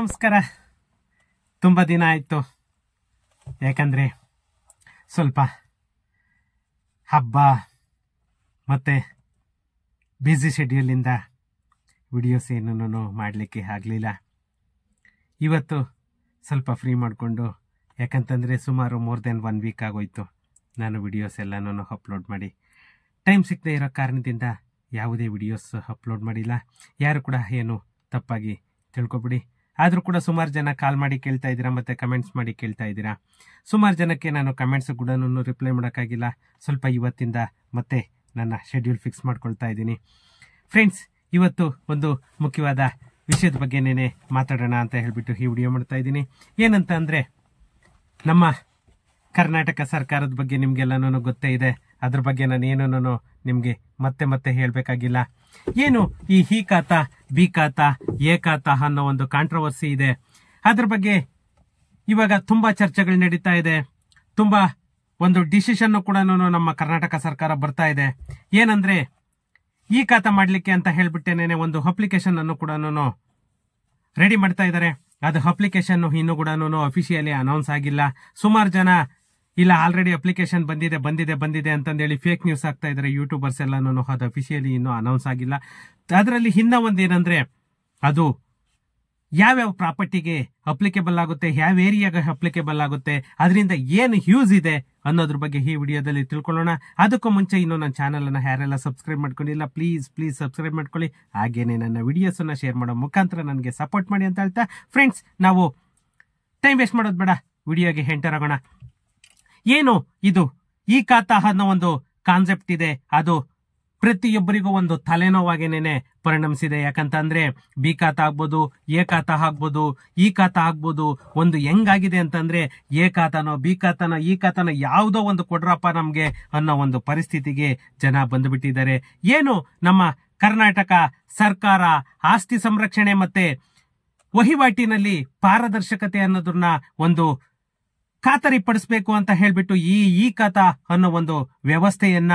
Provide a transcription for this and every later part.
ನಮಸ್ಕಾರ. ತುಂಬ ದಿನ ಆಯಿತು, ಯಾಕಂದರೆ ಸ್ವಲ್ಪ ಹಬ್ಬ ಮತ್ತು ಬ್ಯುಸಿ ಶೆಡ್ಯೂಲಿಂದ ವಿಡಿಯೋಸ್ ಏನೂ ಮಾಡಲಿಕ್ಕೆ ಆಗಲಿಲ್ಲ. ಇವತ್ತು ಸ್ವಲ್ಪ ಫ್ರೀ ಮಾಡಿಕೊಂಡು, ಯಾಕಂತಂದರೆ ಸುಮಾರು ಮೋರ್ ದೆನ್ 1 ವೀಕ್ ಆಗೋಯ್ತು ನಾನು ವಿಡಿಯೋಸ್ ಎಲ್ಲನೂ ಅಪ್ಲೋಡ್ ಮಾಡಿ. ಟೈಮ್ ಸಿಗದೆ ಇರೋ ಕಾರಣದಿಂದ ಯಾವುದೇ ವಿಡಿಯೋಸ್ ಅಪ್ಲೋಡ್ ಮಾಡಿಲ್ಲ. ಯಾರು ಕೂಡ ಏನು ತಪ್ಪಾಗಿ ತಿಳ್ಕೊಬಿಡಿ. ಆದರೂ ಕೂಡ ಸುಮಾರು ಜನ ಕಾಲ್ ಮಾಡಿ ಕೇಳ್ತಾ ಇದ್ದೀರಾ ಮತ್ತು ಕಮೆಂಟ್ಸ್ ಮಾಡಿ ಕೇಳ್ತಾ ಇದ್ದೀರಾ. ಸುಮಾರು ಜನಕ್ಕೆ ನಾನು ಕಮೆಂಟ್ಸ್ ಕೂಡ ರಿಪ್ಲೈ ಮಾಡೋಕ್ಕಾಗಿಲ್ಲ. ಸ್ವಲ್ಪ ಇವತ್ತಿಂದ ಮತ್ತೆ ನನ್ನ ಶೆಡ್ಯೂಲ್ ಫಿಕ್ಸ್ ಮಾಡ್ಕೊಳ್ತಾ ಇದ್ದೀನಿ. ಫ್ರೆಂಡ್ಸ್, ಇವತ್ತು ಒಂದು ಮುಖ್ಯವಾದ ವಿಷಯದ ಬಗ್ಗೆನೇ ಮಾತಾಡೋಣ ಅಂತ ಹೇಳಿಬಿಟ್ಟು ಈ ವಿಡಿಯೋ ಮಾಡ್ತಾ ಇದ್ದೀನಿ. ಏನಂತ ಅಂದರೆ, ನಮ್ಮ ಕರ್ನಾಟಕ ಸರ್ಕಾರದ ಬಗ್ಗೆ ನಿಮಗೆಲ್ಲನೂ ಗೊತ್ತೇ ಇದೆ. ಅದ್ರ ಬಗ್ಗೆ ನಾನು ಏನೂ ನಿಮಗೆ ಮತ್ತೆ ಹೇಳಬೇಕಾಗಿಲ್ಲ. ಏನು ಈ ಖಾತಾ, ಬಿ ಖಾತಾ, ಎ ಖಾತಾ ಅನ್ನೋ ಒಂದು ಕಾಂಟ್ರವರ್ಸಿ ಇದೆ. ಅದ್ರ ಬಗ್ಗೆ ಇವಾಗ ತುಂಬ ಚರ್ಚೆಗಳು ನಡೀತಾ ಇದೆ. ತುಂಬ ಒಂದು ಡಿಸಿಷನ್ ಕೂಡ ನಮ್ಮ ಕರ್ನಾಟಕ ಸರ್ಕಾರ ಬರ್ತಾ ಇದೆ. ಏನಂದ್ರೆ, ಈ ಖಾತಾ ಮಾಡಲಿಕ್ಕೆ ಅಂತ ಹೇಳ್ಬಿಟ್ಟೇನೆ ಒಂದು ಅಪ್ಲಿಕೇಶನ್ ಅನ್ನು ಕೂಡ ರೆಡಿ ಮಾಡ್ತಾ ಇದ್ದಾರೆ. ಅದು ಅಪ್ಲಿಕೇಶನ್ ಇನ್ನೂ ಕೂಡ ಅಫಿಷಿಯಲಿ ಅನೌನ್ಸ್ ಆಗಿಲ್ಲ. ಸುಮಾರು ಜನ ಇಲ್ಲ ಆಲ್ರೆಡಿ ಅಪ್ಲಿಕೇಶನ್ ಬಂದಿದೆ ಅಂತಂದೇಳಿ ಫೇಕ್ ನ್ಯೂಸ್ ಆಗ್ತಾ ಇದ್ದಾರೆ. ಯೂಟ್ಯೂಬರ್ಸ್ ಎಲ್ಲನೂ ಅದು ಅಫಿಷಿಯಲಿ ಇನ್ನೂ ಅನೌನ್ಸ್ ಆಗಿಲ್ಲ. ಅದರಲ್ಲಿ ಇನ್ನ ಒಂದೇನಂದ್ರೆ, ಅದು ಯಾವ್ಯಾವ ಪ್ರಾಪರ್ಟಿಗೆ ಅಪ್ಲಿಕೇಬಲ್ ಆಗುತ್ತೆ, ಯಾವ ಏರಿಯಾಗೆ ಅಪ್ಲಿಕೇಬಲ್ ಆಗುತ್ತೆ, ಅದರಿಂದ ಏನು ಯೂಸ್ ಇದೆ ಅನ್ನೋದ್ರ ಬಗ್ಗೆ ಈ ವಿಡಿಯೋದಲ್ಲಿ ತಿಳ್ಕೊಳ್ಳೋಣ. ಅದಕ್ಕೂ ಮುಂಚೆ ಇನ್ನೂ ನನ್ನ ಚಾನಲ್ ಅನ್ನ ಯಾರೆಲ್ಲ ಸಬ್ಸ್ಕ್ರೈಬ್ ಮಾಡ್ಕೊಂಡಿಲ್ಲ, ಪ್ಲೀಸ್ ಸಬ್ಸ್ಕ್ರೈಬ್ ಮಾಡ್ಕೊಳ್ಳಿ. ಹಾಗೇನೆ ನನ್ನ ವಿಡಿಯೋಸ್ ಅನ್ನ ಶೇರ್ ಮಾಡೋ ಮುಖಾಂತರ ನನಗೆ ಸಪೋರ್ಟ್ ಮಾಡಿ ಅಂತ ಹೇಳ್ತಾ, ಫ್ರೆಂಡ್ಸ್, ನಾವು ಟೈಮ್ ವೇಸ್ಟ್ ಮಾಡೋದು ಬೇಡ, ವಿಡಿಯೋಗೆ ಎಂಟರ್ ಆಗೋಣ. ಏನು ಇದು ಈ ಖಾತಾ ಅನ್ನೋ ಒಂದು ಕಾನ್ಸೆಪ್ಟ್ ಇದೆ, ಅದು ಪ್ರತಿಯೊಬ್ಬರಿಗೂ ಒಂದು ತಲೆನೋವಾಗೇನೆ ಪರಿಣಮಿಸಿದೆ. ಯಾಕಂತಂದ್ರೆ ಬಿ ಖಾತಾ ಆಗ್ಬೋದು, ಎ ಖಾತಾ ಆಗ್ಬೋದು, ಈ ಖಾತಾ ಆಗ್ಬೋದು. ಒಂದು ಹೆಂಗಾಗಿದೆ ಅಂತಂದ್ರೆ, ಎ ಖಾತಾನೋ ಬಿ ಖಾತಾನೋ ಈ ಖಾತಾನೋ ಯಾವುದೋ ಒಂದು ಕೊಡ್ರಪ್ಪ ನಮ್ಗೆ ಅನ್ನೋ ಒಂದು ಪರಿಸ್ಥಿತಿಗೆ ಜನ ಬಂದುಬಿಟ್ಟಿದ್ದಾರೆ. ಏನು ನಮ್ಮ ಕರ್ನಾಟಕ ಸರ್ಕಾರ ಆಸ್ತಿ ಸಂರಕ್ಷಣೆ ಮತ್ತೆ ವಹಿವಾಟಿನಲ್ಲಿ ಪಾರದರ್ಶಕತೆ ಅನ್ನೋದನ್ನ ಒಂದು ಖಾತರಿಪಡಿಸಬೇಕು ಅಂತ ಹೇಳ್ಬಿಟ್ಟು ಈ ಖಾತಾ ಅನ್ನೋ ಒಂದು ವ್ಯವಸ್ಥೆಯನ್ನ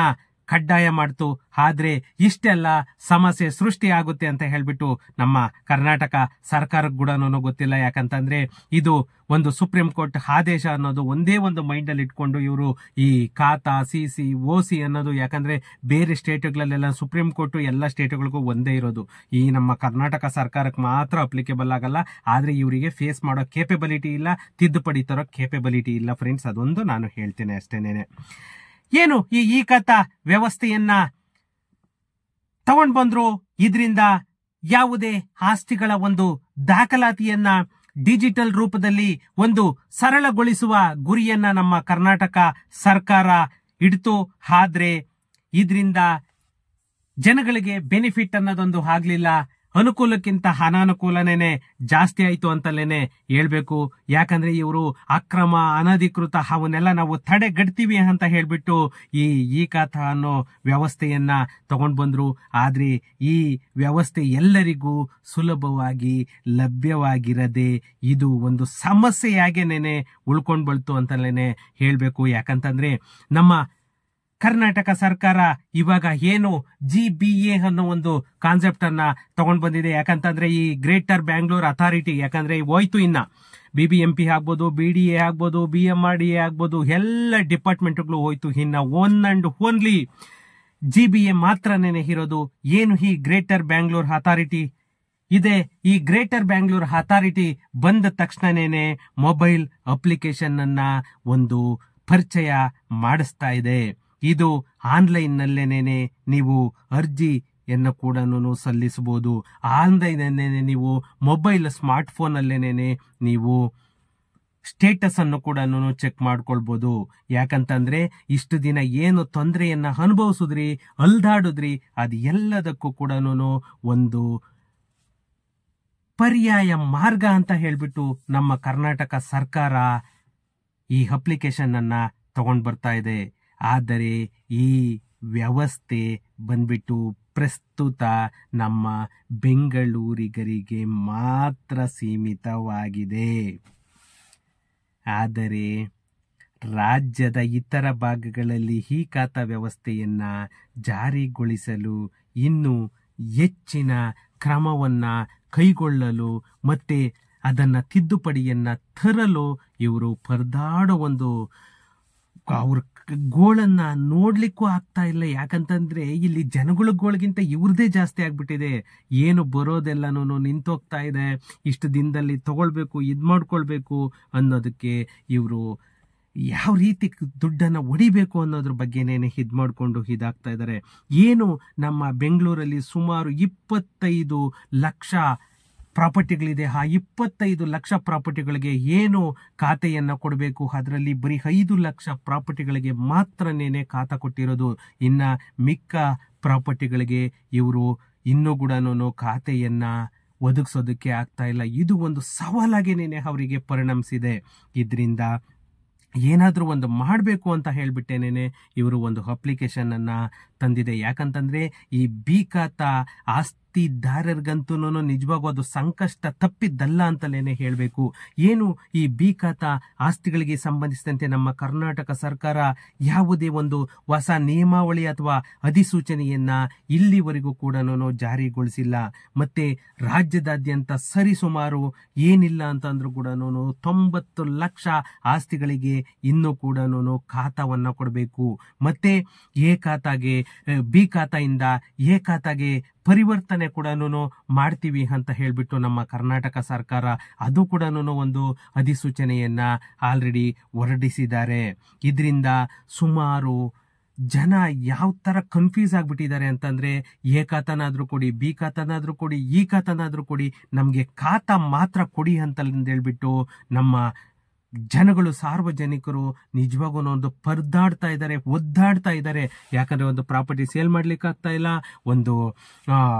ಕಡ್ಡಾಯ ಮಾಡ್ತು. ಆದ್ರೆ ಇಷ್ಟೆಲ್ಲ ಸಮಸ್ಯೆ ಸೃಷ್ಟಿ ಆಗುತ್ತೆ ಅಂತ ಹೇಳ್ಬಿಟ್ಟು ನಮ್ಮ ಕರ್ನಾಟಕ ಸರ್ಕಾರಕ್ಕೆ ಕೂಡ ಗೊತ್ತಿಲ್ಲ. ಯಾಕಂತಂದ್ರೆ ಇದು ಒಂದು ಸುಪ್ರೀಂ ಕೋರ್ಟ್ ಆದೇಶ ಅನ್ನೋದು ಒಂದೇ ಒಂದು ಮೈಂಡ್ ಅಲ್ಲಿ ಇಟ್ಕೊಂಡು ಇವರು ಈ ಖಾತಾ, CC, OC ಅನ್ನೋದು, ಯಾಕಂದ್ರೆ ಬೇರೆ ಸ್ಟೇಟ್ಗಳಲ್ಲೆಲ್ಲ ಸುಪ್ರೀಂ ಕೋರ್ಟ್ ಎಲ್ಲ ಸ್ಟೇಟ್ಗಳಿಗೂ ಒಂದೇ ಇರೋದು. ಈ ನಮ್ಮ ಕರ್ನಾಟಕ ಸರ್ಕಾರಕ್ಕೆ ಮಾತ್ರ ಅಪ್ಲಿಕೇಬಲ್ ಆಗಲ್ಲ. ಆದ್ರೆ ಇವರಿಗೆ ಫೇಸ್ ಮಾಡೋ ಕೇಪಬಿಲಿಟಿ ಇಲ್ಲ, ತಿದ್ದುಪಡಿ ತರೋ ಕೇಪಬಿಲಿಟಿ ಇಲ್ಲ. ಫ್ರೆಂಡ್ಸ್, ಅದೊಂದು ನಾನು ಹೇಳ್ತೇನೆ ಅಷ್ಟೇನೇನೆ. ಏನು ಈ ಖಾತಾ ವ್ಯವಸ್ಥೆಯನ್ನ ತಗೊಂಡ್ ಬಂದ್ರು, ಇದರಿಂದ ಯಾವುದೇ ಆಸ್ತಿಗಳ ಒಂದು ದಾಖಲಾತಿಯನ್ನ ಡಿಜಿಟಲ್ ರೂಪದಲ್ಲಿ ಒಂದು ಸರಳಗೊಳಿಸುವ ಗುರಿಯನ್ನ ನಮ್ಮ ಕರ್ನಾಟಕ ಸರ್ಕಾರ ಇಡ್ತು. ಆದ್ರೆ ಇದರಿಂದ ಜನಗಳಿಗೆ ಬೆನಿಫಿಟ್ ಅನ್ನೋದೊಂದು ಆಗ್ಲಿಲ್ಲ. ಅನುಕೂಲಕ್ಕಿಂತ ಅನಾನುಕೂಲನೇನೆ ಜಾಸ್ತಿ ಆಯ್ತು ಅಂತಲೇನೆ ಹೇಳ್ಬೇಕು. ಯಾಕಂದ್ರೆ ಇವರು ಅಕ್ರಮ, ಅನಧಿಕೃತ ಅವನ್ನೆಲ್ಲ ನಾವು ತಡೆಗಟ್ತೀವಿ ಅಂತ ಹೇಳ್ಬಿಟ್ಟು ಈ ಖಾತಾ ಅನ್ನೋ ವ್ಯವಸ್ಥೆಯನ್ನ ತಗೊಂಡ್ ಬಂದ್ರು. ಆದ್ರೆ ಈ ವ್ಯವಸ್ಥೆ ಎಲ್ಲರಿಗೂ ಸುಲಭವಾಗಿ ಲಭ್ಯವಾಗಿರದೆ ಇದು ಒಂದು ಸಮಸ್ಯೆಯಾಗೇನೆ ಉಳ್ಕೊಂಡ್ ಬಳ್ತು ಅಂತಲೇನೆ ಹೇಳ್ಬೇಕು. ಯಾಕಂತಂದ್ರೆ ನಮ್ಮ ಕರ್ನಾಟಕ ಸರ್ಕಾರ ಇವಾಗ ಏನು GBA ಅನ್ನೋ ಒಂದು ಕಾನ್ಸೆಪ್ಟ್ ಅನ್ನ ತಗೊಂಡ್ ಬಂದಿದೆ. ಯಾಕಂತಂದ್ರೆ ಈ ಗ್ರೇಟರ್ ಬ್ಯಾಂಗ್ಳೂರ್ ಅಥಾರಿಟಿ, ಯಾಕಂದ್ರೆ ಹೋಯ್ತು, ಇನ್ನ BBMP ಆಗ್ಬೋದು, BDA ಆಗ್ಬೋದು, BMRDA ಆಗ್ಬೋದು, ಎಲ್ಲ ಡಿಪಾರ್ಟ್ಮೆಂಟ್ಗಳು ಹೋಯ್ತು. ಇನ್ನ ಒನ್ ಅಂಡ್ ಓನ್ಲಿ GBA ಮಾತ್ರನೇ ಇರೋದು. ಏನು ಈ ಗ್ರೇಟರ್ ಬ್ಯಾಂಗ್ಳೂರ್ ಅಥಾರಿಟಿ ಇದೆ, ಈ ಗ್ರೇಟರ್ ಬ್ಯಾಂಗ್ಳೂರ್ ಅಥಾರಿಟಿ ಬಂದ ತಕ್ಷಣನೇ ಮೊಬೈಲ್ ಅಪ್ಲಿಕೇಶನ್ ಅನ್ನ ಒಂದು ಪರಿಚಯ ಮಾಡಿಸ್ತಾ ಇದೆ. ಇದು ಆನ್ಲೈನ್ ನಲ್ಲೇನೆ ನೀವು ಅರ್ಜಿಯನ್ನು ಕೂಡ ಸಲ್ಲಿಸಬಹುದು. ಆನ್ಲೈನ್ ನೀವು ಮೊಬೈಲ್ ಸ್ಮಾರ್ಟ್ ಫೋನ್ ಅಲ್ಲೇನೆ ನೀವು ಸ್ಟೇಟಸ್ ಅನ್ನು ಕೂಡ ಚೆಕ್ ಮಾಡ್ಕೊಳ್ಬಹುದು. ಯಾಕಂತಂದ್ರೆ ಇಷ್ಟು ದಿನ ಏನು ತೊಂದರೆಯನ್ನ ಅನುಭವಿಸಿದ್ರಿ, ಅಲ್ದಾಡುದ್ರಿ, ಅದು ಎಲ್ಲದಕ್ಕೂ ಕೂಡ ಒಂದು ಪರ್ಯಾಯ ಮಾರ್ಗ ಅಂತ ಹೇಳ್ಬಿಟ್ಟು ನಮ್ಮ ಕರ್ನಾಟಕ ಸರ್ಕಾರ ಈ ಅಪ್ಲಿಕೇಶನ್ ಅನ್ನ ತಗೊಂಡ್ ಬರ್ತಾ ಇದೆ. ಆದರೆ ಈ ವ್ಯವಸ್ಥೆ ಬಂದ್ಬಿಟ್ಟು ಪ್ರಸ್ತುತ ನಮ್ಮ ಬೆಂಗಳೂರಿಗರಿಗೆ ಮಾತ್ರ ಸೀಮಿತವಾಗಿದೆ. ಆದರೆ ರಾಜ್ಯದ ಇತರ ಭಾಗಗಳಲ್ಲಿ ಈ ಖಾತಾ ವ್ಯವಸ್ಥೆಯನ್ನ ಜಾರಿಗೊಳಿಸಲು ಇನ್ನೂ ಹೆಚ್ಚಿನ ಕ್ರಮವನ್ನ ಕೈಗೊಳ್ಳಲು ಮತ್ತೆ ಅದನ್ನ ತಿದ್ದುಪಡಿಯನ್ನ ತರಲು ಇವರು ಪರದಾಡೋ ಒಂದು ಅವ್ರ ಗೋಳನ್ನ ನೋಡ್ಲಿಕ್ಕೂ ಆಗ್ತಾ ಇಲ್ಲ. ಯಾಕಂತಂದ್ರೆ ಇಲ್ಲಿ ಜನಗಳ ಗೋಳಿಗಿಂತ ಇವ್ರದೇ ಜಾಸ್ತಿ ಆಗ್ಬಿಟ್ಟಿದೆ. ಏನು ಬರೋದೆಲ್ಲನೂ ನಿಂತೋಗ್ತಾ ಇದೆ. ಇಷ್ಟು ದಿನದಲ್ಲಿ ತಗೊಳ್ಬೇಕು, ಇದ್ ಮಾಡ್ಕೊಳ್ಬೇಕು ಅನ್ನೋದಕ್ಕೆ ಇವರು ಯಾವ ರೀತಿ ದುಡ್ಡನ್ನ ಹೊಡಿಬೇಕು ಅನ್ನೋದ್ರ ಬಗ್ಗೆನೇನೆ ಇದ್ ಮಾಡ್ಕೊಂಡು ಇದಾಗ್ತಾ ಇದ್ದಾರೆ. ಏನು ನಮ್ಮ ಬೆಂಗಳೂರಲ್ಲಿ ಸುಮಾರು 25 ಲಕ್ಷ ಪ್ರಾಪರ್ಟಿಗಳಿದೆ. ಆ 25 ಲಕ್ಷ ಪ್ರಾಪರ್ಟಿಗಳಿಗೆ ಏನು ಖಾತೆಯನ್ನ ಕೊಡಬೇಕು, ಅದರಲ್ಲಿ ಬರೀ 5 ಲಕ್ಷ ಪ್ರಾಪರ್ಟಿಗಳಿಗೆ ಮಾತ್ರನೇ ಖಾತಾ ಕೊಟ್ಟಿರೋದು. ಇನ್ನ ಮಿಕ್ಕ ಪ್ರಾಪರ್ಟಿಗಳಿಗೆ ಇವರು ಇನ್ನೂ ಕೂಡ ಖಾತೆಯನ್ನ ಒದಗಿಸೋದಕ್ಕೆ ಆಗ್ತಾ ಇಲ್ಲ. ಇದು ಒಂದು ಸವಾಲಾಗೇನೆ ಅವರಿಗೆ ಪರಿಣಮಿಸಿದೆ. ಇದರಿಂದ ಏನಾದರೂ ಒಂದು ಮಾಡಬೇಕು ಅಂತ ಹೇಳ್ಬಿಟ್ಟೇನೆ ಇವರು ಒಂದು ಅಪ್ಲಿಕೇಶನ್ ಅನ್ನ ತಂದಿದೆ. ಯಾಕಂತಂದ್ರೆ ಈ ಬಿ ಖಾತಾ ಆಸ್ತಿದಾರರಿಗಂತೂ ನಿಜವಾಗೂ ಅದು ಸಂಕಷ್ಟ ತಪ್ಪಿದ್ದಲ್ಲ ಅಂತಲೇ ಹೇಳಬೇಕು. ಏನು ಈ ಬಿ ಖಾತಾ ಆಸ್ತಿಗಳಿಗೆ ಸಂಬಂಧಿಸಿದಂತೆ ನಮ್ಮ ಕರ್ನಾಟಕ ಸರ್ಕಾರ ಯಾವುದೇ ಒಂದು ಹೊಸ ನಿಯಮಾವಳಿ ಅಥವಾ ಅಧಿಸೂಚನೆಯನ್ನ ಇಲ್ಲಿವರೆಗೂ ಕೂಡ ಜಾರಿಗೊಳಿಸಿಲ್ಲ. ಮತ್ತೆ ರಾಜ್ಯದಾದ್ಯಂತ ಸರಿಸುಮಾರು ಏನಿಲ್ಲ ಅಂತಂದ್ರೂ ಕೂಡ 90 ಲಕ್ಷ ಆಸ್ತಿಗಳಿಗೆ ಇನ್ನೂ ಕೂಡ ಖಾತಾವನ್ನ ಕೊಡಬೇಕು. ಮತ್ತೆ ಎ ಖಾತಾಗೆ ಬಿ ಖಾತಾಯಿಂದ ಎ ಖಾತಾಗೆ ಪರಿವರ್ತನೆ ಕೂಡ ಮಾಡ್ತೀವಿ ಅಂತ ಹೇಳ್ಬಿಟ್ಟು ನಮ್ಮ ಕರ್ನಾಟಕ ಸರ್ಕಾರ ಅದು ಕೂಡ ಒಂದು ಅಧಿಸೂಚನೆಯನ್ನ ಆಲ್ರೆಡಿ ಹೊರಡಿಸಿದ್ದಾರೆ. ಇದರಿಂದ ಸುಮಾರು ಜನ ಯಾವ ತರ ಕನ್ಫ್ಯೂಸ್ ಆಗ್ಬಿಟ್ಟಿದ್ದಾರೆ ಅಂತಂದ್ರೆ, ಎ ಖಾತಾನಾದ್ರೂ ಕೊಡಿ, ಬಿ ಖಾತಾನಾದ್ರೂ ಕೊಡಿ, ಈ ಖಾತಾನಾದ್ರೂ ಕೊಡಿ, ನಮ್ಗೆ ಖಾತಾ ಮಾತ್ರ ಕೊಡಿ ಅಂತ ಹೇಳ್ಬಿಟ್ಟು ನಮ್ಮ ಜನಗಳು, ಸಾರ್ವಜನಿಕರು ನಿಜವಾಗೂ ಒಂದು ಪರದಾಡ್ತಾ ಇದ್ದಾರೆ, ಒದ್ದಾಡ್ತಾ ಇದ್ದಾರೆ. ಯಾಕಂದ್ರೆ ಒಂದು ಪ್ರಾಪರ್ಟಿ ಸೇಲ್ ಮಾಡ್ಲಿಕ್ಕೆ ಆಗ್ತಾ ಇಲ್ಲ, ಒಂದು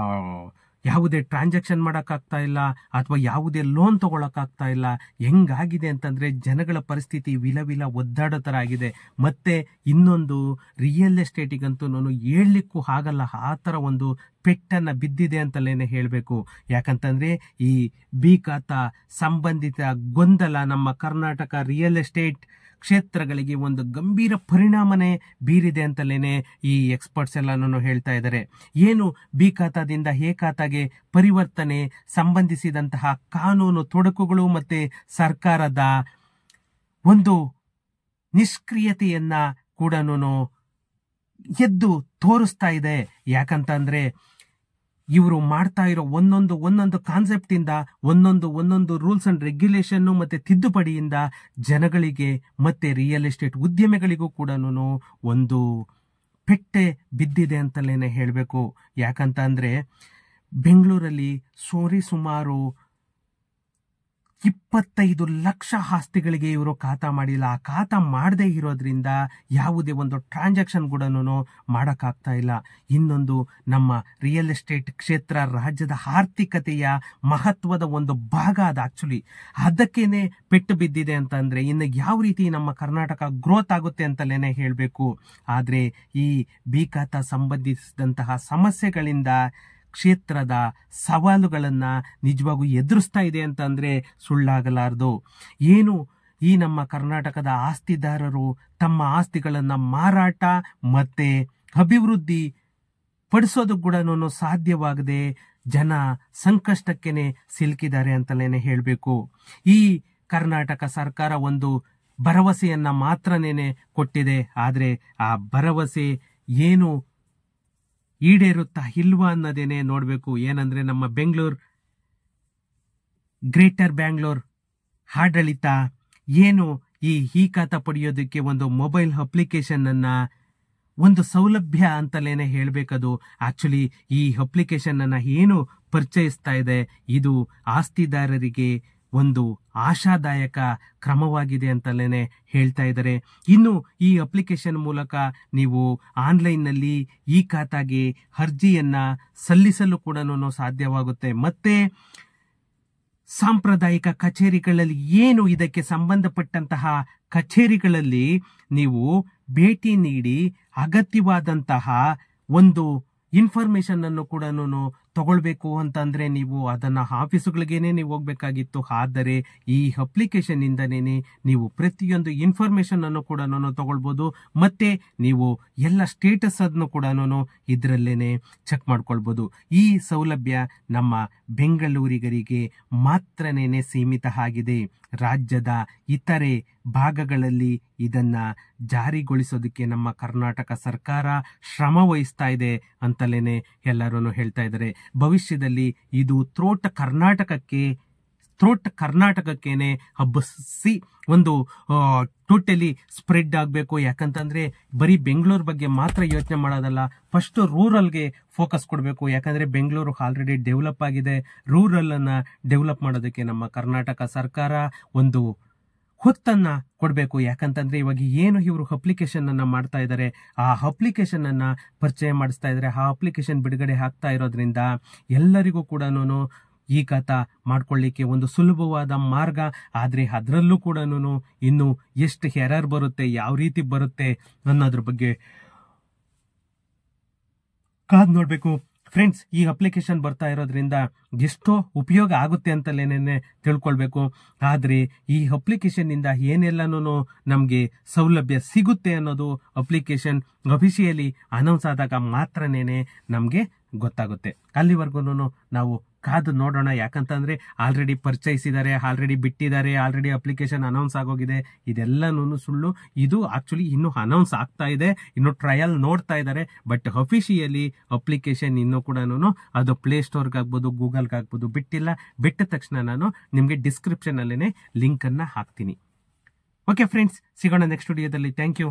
ಯಾವುದೇ ಟ್ರಾನ್ಸಾಕ್ಷನ್ ಮಾಡೋಕ್ಕಾಗ್ತಾ ಇಲ್ಲ, ಅಥವಾ ಯಾವುದೇ ಲೋನ್ ತಗೊಳಕ್ಕಾಗ್ತಾ ಇಲ್ಲ. ಹೆಂಗಾಗಿದೆ ಅಂತಂದ್ರೆ ಜನಗಳ ಪರಿಸ್ಥಿತಿ ವಿಲ ಒದ್ದಾಡೋ ತರ ಆಗಿದೆ. ಮತ್ತೆ ಇನ್ನೊಂದು ರಿಯಲ್ ಎಸ್ಟೇಟಿಗಂತೂ ಹೇಳಲಿಕ್ಕೂ ಆಗಲ್ಲ, ಆ ತರ ಒಂದು ಪೆಟ್ಟನ್ನ ಬಿದ್ದಿದೆ ಅಂತಲೇನೆ ಹೇಳಬೇಕು. ಯಾಕಂತಂದ್ರೆ ಈ ಬಿ ಖಾತಾ ಸಂಬಂಧಿತ ಗೊಂದಲ ನಮ್ಮ ಕರ್ನಾಟಕ ರಿಯಲ್ ಎಸ್ಟೇಟ್ ಕ್ಷೇತ್ರಗಳಿಗೆ ಒಂದು ಗಂಭೀರ ಪರಿಣಾಮನೇ ಬೀರಿದೆ ಅಂತಲೇನೆ ಈ ಎಕ್ಸ್ಪರ್ಟ್ಸ್ ಎಲ್ಲಾನು ಹೇಳ್ತಾ ಇದ್ದಾರೆ. ಏನು ಬಿ ಖಾತಾದಿಂದ ಎ ಖಾತಾಗೆ ಪರಿವರ್ತನೆ ಸಂಬಂಧಿಸಿದಂತಹ ಕಾನೂನು ತೊಡಕುಗಳು ಮತ್ತೆ ಸರ್ಕಾರದ ಒಂದು ನಿಷ್ಕ್ರಿಯತೆಯನ್ನ ಕೂಡ ಎದ್ದು ತೋರಿಸ್ತಾ ಇದೆ. ಯಾಕಂತಂದ್ರೆ ಇವರು ಮಾಡ್ತಾ ಇರೋ ಒಂದೊಂದು ಕಾನ್ಸೆಪ್ಟ್ ಇಂದ ಒಂದೊಂದು ರೂಲ್ಸ್ ಅಂಡ್ ರೆಗ್ಯುಲೇಷನ್ ಮತ್ತೆ ತಿದ್ದುಪಡಿಯಿಂದ ಜನಗಳಿಗೆ ಮತ್ತೆ ರಿಯಲ್ ಎಸ್ಟೇಟ್ ಉದ್ಯಮಿಗಳಿಗೂ ಕೂಡ ಒಂದು ಪೆಟ್ಟೆ ಬಿದ್ದಿದೆ ಅಂತಲೇನೆ ಹೇಳಬೇಕು. ಯಾಕಂತ ಅಂದ್ರೆ ಬೆಂಗಳೂರಲ್ಲಿ ಸುಮಾರು 25 ಲಕ್ಷ ಆಸ್ತಿಗಳಿಗೆ ಇವರು ಖಾತಾ ಮಾಡಿಲ್ಲ. ಆ ಖಾತಾ ಮಾಡದೇ ಇರೋದ್ರಿಂದ ಯಾವುದೇ ಒಂದು ಟ್ರಾನ್ಸಾಕ್ಷನ್ ಕೂಡ ಮಾಡೋಕ್ಕಾಗ್ತಾ ಇಲ್ಲ. ಇನ್ನೊಂದು ನಮ್ಮ ರಿಯಲ್ ಎಸ್ಟೇಟ್ ಕ್ಷೇತ್ರ ರಾಜ್ಯದ ಆರ್ಥಿಕತೆಯ ಮಹತ್ವದ ಒಂದು ಭಾಗ ಅದು. ಆಕ್ಚುಲಿ ಅದಕ್ಕೇನೆ ಪೆಟ್ಟು ಬಿದ್ದಿದೆ ಅಂತಂದ್ರೆ ಇನ್ನು ಯಾವ ರೀತಿ ನಮ್ಮ ಕರ್ನಾಟಕ ಗ್ರೋತ್ ಆಗುತ್ತೆ ಅಂತಲೇನೆ ಹೇಳಬೇಕು. ಆದ್ರೆ ಈ ಬಿ ಖಾತಾ ಸಂಬಂಧಿಸಿದಂತಹ ಸಮಸ್ಯೆಗಳಿಂದ ಕ್ಷೇತ್ರದ ಸವಾಲುಗಳನ್ನ ನಿಜವಾಗೂ ಎದುರಿಸ್ತಾ ಇದೆ ಅಂತಂದ್ರೆ ಸುಳ್ಳಾಗಲಾರದು. ಏನು ಈ ನಮ್ಮ ಕರ್ನಾಟಕದ ಆಸ್ತಿದಾರರು ತಮ್ಮ ಆಸ್ತಿಗಳನ್ನ ಮಾರಾಟ ಮತ್ತೆ ಅಭಿವೃದ್ಧಿ ಪಡಿಸೋದು ಕೂಡ ಸಾಧ್ಯವಾಗದೆ ಜನ ಸಂಕಷ್ಟಕ್ಕೆನೆ ಸಿಲುಕಿದ್ದಾರೆ ಅಂತಲೇನೆ ಹೇಳಬೇಕು. ಈ ಕರ್ನಾಟಕ ಸರ್ಕಾರ ಒಂದು ಭರವಸೆಯನ್ನ ಮಾತ್ರನೇನೆ ಕೊಟ್ಟಿದೆ. ಆದ್ರೆ ಆ ಭರವಸೆ ಏನು ಈಡೇರುತ್ತಾ ಇಲ್ವಾ ಅನ್ನೋದೇನೆ ನೋಡ್ಬೇಕು. ಏನಂದ್ರೆ ನಮ್ಮ ಗ್ರೇಟರ್ ಬ್ಯಾಂಗ್ಳೂರ್ ಆಡಳಿತ ಏನು ಈ ಖಾತಾ ಪಡೆಯೋದಕ್ಕೆ ಒಂದು ಮೊಬೈಲ್ ಅಪ್ಲಿಕೇಶನ್ ಅನ್ನ ಒಂದು ಸೌಲಭ್ಯ ಅಂತಲೇನೆ ಹೇಳ್ಬೇಕದು. ಆಕ್ಚುಲಿ ಈ ಅಪ್ಲಿಕೇಶನ್ ಅನ್ನ ಏನು ಪರಿಚಯಿಸ್ತಾ ಇದೆ ಇದು ಆಸ್ತಿದಾರರಿಗೆ ಒಂದು ಆಶಾದಾಯಕ ಕ್ರಮವಾಗಿದೆ ಅಂತಲೇನೆ ಹೇಳ್ತಾ ಇದ್ದಾರೆ. ಇನ್ನು ಈ ಅಪ್ಲಿಕೇಶನ್ ಮೂಲಕ ನೀವು ಆನ್ಲೈನ್ ನಲ್ಲಿ ಈ ಖಾತಾಗೆ ಅರ್ಜಿಯನ್ನ ಸಲ್ಲಿಸಲು ಕೂಡ ಸಾಧ್ಯವಾಗುತ್ತೆ. ಮತ್ತೆ ಸಾಂಪ್ರದಾಯಿಕ ಕಚೇರಿಗಳಲ್ಲಿ ಏನು ಇದಕ್ಕೆ ಸಂಬಂಧಪಟ್ಟಂತಹ ಕಚೇರಿಗಳಲ್ಲಿ ನೀವು ಭೇಟಿ ನೀಡಿ ಅಗತ್ಯವಾದಂತಹ ಒಂದು ಇನ್ಫಾರ್ಮೇಶನ್ ಅನ್ನು ಕೂಡ ತಗೊಳ್ಬೇಕು ಅಂತಂದ್ರೆ ನೀವು ಅದನ್ನ ಆಫೀಸುಗಳಿಗೇನೆ ನೀವು ಹೋಗ್ಬೇಕಾಗಿತ್ತು. ಆದರೆ ಈ ಅಪ್ಲಿಕೇಶನ್ ಇಂದನೇ ನೀವು ಪ್ರತಿಯೊಂದು ಇನ್ಫಾರ್ಮೇಶನ್ ಅನ್ನು ಕೂಡ ತಗೊಳ್ಬಹುದು. ಮತ್ತೆ ನೀವು ಎಲ್ಲ ಸ್ಟೇಟಸ್ ಅನ್ನು ಕೂಡ ಇದರಲ್ಲೇನೆ ಚೆಕ್ ಮಾಡ್ಕೊಳ್ಬಹುದು. ಈ ಸೌಲಭ್ಯ ನಮ್ಮ ಬೆಂಗಳೂರಿಗರಿಗೆ ಮಾತ್ರನೇ ಸೀಮಿತ ಆಗಿದೆ. ರಾಜ್ಯದ ಇತರೆ ಭಾಗಗಳಲ್ಲಿ ಇದನ್ನ ಜಾರಿಗೊಳಿಸೋದಕ್ಕೆ ನಮ್ಮ ಕರ್ನಾಟಕ ಸರ್ಕಾರ ಶ್ರಮ ವಹಿಸ್ತಾ ಇದೆ ಅಂತಲೇನೆ ಎಲ್ಲರೂ ಹೇಳ್ತಾ ಇದ್ದಾರೆ. ಭವಿಷ್ಯದಲ್ಲಿ ಇದು ಥ್ರೋಟ್ ಕರ್ನಾಟಕಕ್ಕೇನೆ ಹಬ್ಬಸಿ ಒಂದು ಟೋಟಲಿ ಸ್ಪ್ರೆಡ್ ಆಗಬೇಕು. ಯಾಕಂತಂದ್ರೆ ಬರೀ ಬೆಂಗಳೂರು ಬಗ್ಗೆ ಮಾತ್ರ ಯೋಚನೆ ಮಾಡೋದಲ್ಲ, ಫಸ್ಟ್ ರೂರಲ್ಗೆ ಫೋಕಸ್ ಕೊಡಬೇಕು. ಯಾಕಂದ್ರೆ ಬೆಂಗಳೂರು ಆಲ್ರೆಡಿ ಡೆವಲಪ್ ಆಗಿದೆ. ರೂರಲ್ ಅನ್ನ ಡೆವಲಪ್ ಮಾಡೋದಕ್ಕೆ ನಮ್ಮ ಕರ್ನಾಟಕ ಸರ್ಕಾರ ಒಂದು ಹೊತ್ತನ್ನ ಕೊಡಬೇಕು. ಯಾಕಂತಂದ್ರೆ ಇವಾಗ ಏನು ಇವರು ಅಪ್ಲಿಕೇಶನ್ ಅನ್ನ ಮಾಡ್ತಾ ಇದ್ದಾರೆ, ಆ ಅಪ್ಲಿಕೇಶನ್ ಅನ್ನ ಪರಿಚಯ ಮಾಡಿಸ್ತಾ ಇದ್ದಾರೆ. ಆ ಅಪ್ಲಿಕೇಶನ್ ಬಿಡುಗಡೆ ಆಗ್ತಾ ಇರೋದ್ರಿಂದ ಎಲ್ಲರಿಗೂ ಕೂಡ ಈ ಖಾತಾ ಮಾಡ್ಕೊಳ್ಳಿಕ್ಕೆ ಒಂದು ಸುಲಭವಾದ ಮಾರ್ಗ. ಆದ್ರೆ ಅದರಲ್ಲೂ ಕೂಡ ಇನ್ನು ಎಷ್ಟು ಎರರ್ ಬರುತ್ತೆ, ಯಾವ ರೀತಿ ಬರುತ್ತೆ ಅನ್ನೋದ್ರ ಬಗ್ಗೆ ಕಾದ್ ನೋಡ್ಬೇಕು. ಫ್ರೆಂಡ್ಸ್, ಈ ಅಪ್ಲಿಕೇಶನ್ ಬರ್ತಾ ಇರೋದ್ರಿಂದ ಎಷ್ಟೋ ಉಪಯೋಗ ಆಗುತ್ತೆ ಅಂತಲೇನೆ ತಿಳ್ಕೊಳ್ಬೇಕು. ಆದ್ರೆ ಈ ಅಪ್ಲಿಕೇಶನ್ ಇಂದ ಏನೆಲ್ಲನೂ ನಮ್ಗೆ ಸೌಲಭ್ಯ ಸಿಗುತ್ತೆ ಅನ್ನೋದು ಅಪ್ಲಿಕೇಶನ್ ಅಫಿಷಿಯಲಿ ಅನೌನ್ಸ್ ಆದಾಗ ಮಾತ್ರನೇ ನಮ್ಗೆ ಗೊತ್ತಾಗುತ್ತೆ. ಅಲ್ಲಿವರೆಗೂ ನಾವು ಕಾದು ನೋಡೋಣ. ಯಾಕಂತಂದ್ರೆ ಆಲ್ರೆಡಿ ಪರಿಚಯಿಸಿದ್ದಾರೆ, ಆಲ್ರೆಡಿ ಬಿಟ್ಟಿದ್ದಾರೆ, ಆಲ್ರೆಡಿ ಅಪ್ಲಿಕೇಶನ್ ಅನೌನ್ಸ್ ಆಗೋಗಿದೆ. ಇದೆಲ್ಲನೂ ಸುಳ್ಳು. ಇದು ಆಕ್ಚುಲಿ ಇನ್ನು ಅನೌನ್ಸ್ ಆಗ್ತಾ ಇದೆ, ಇನ್ನು ಟ್ರಯಲ್ ನೋಡ್ತಾ ಇದ್ದಾರೆ. ಬಟ್ ಅಫಿಷಿಯಲಿ ಅಪ್ಲಿಕೇಶನ್ ಇನ್ನೂ ಕೂಡ ಅದು ಪ್ಲೇ ಸ್ಟೋರ್ಗೆ ಆಗ್ಬೋದು, ಗೂಗಲ್ಗೆ ಆಗ್ಬೋದು ಬಿಟ್ಟಿಲ್ಲ. ಬಿಟ್ಟ ತಕ್ಷಣ ನಾನು ನಿಮ್ಗೆ ಡಿಸ್ಕ್ರಿಪ್ಷನ್ ಅಲ್ಲೇನೆ ಲಿಂಕ್ ಅನ್ನ ಹಾಕ್ತೀನಿ. ಓಕೆ ಫ್ರೆಂಡ್ಸ್, ಸಿಗೋಣ ನೆಕ್ಸ್ಟ್ ವಿಡಿಯೋದಲ್ಲಿ. Thank you.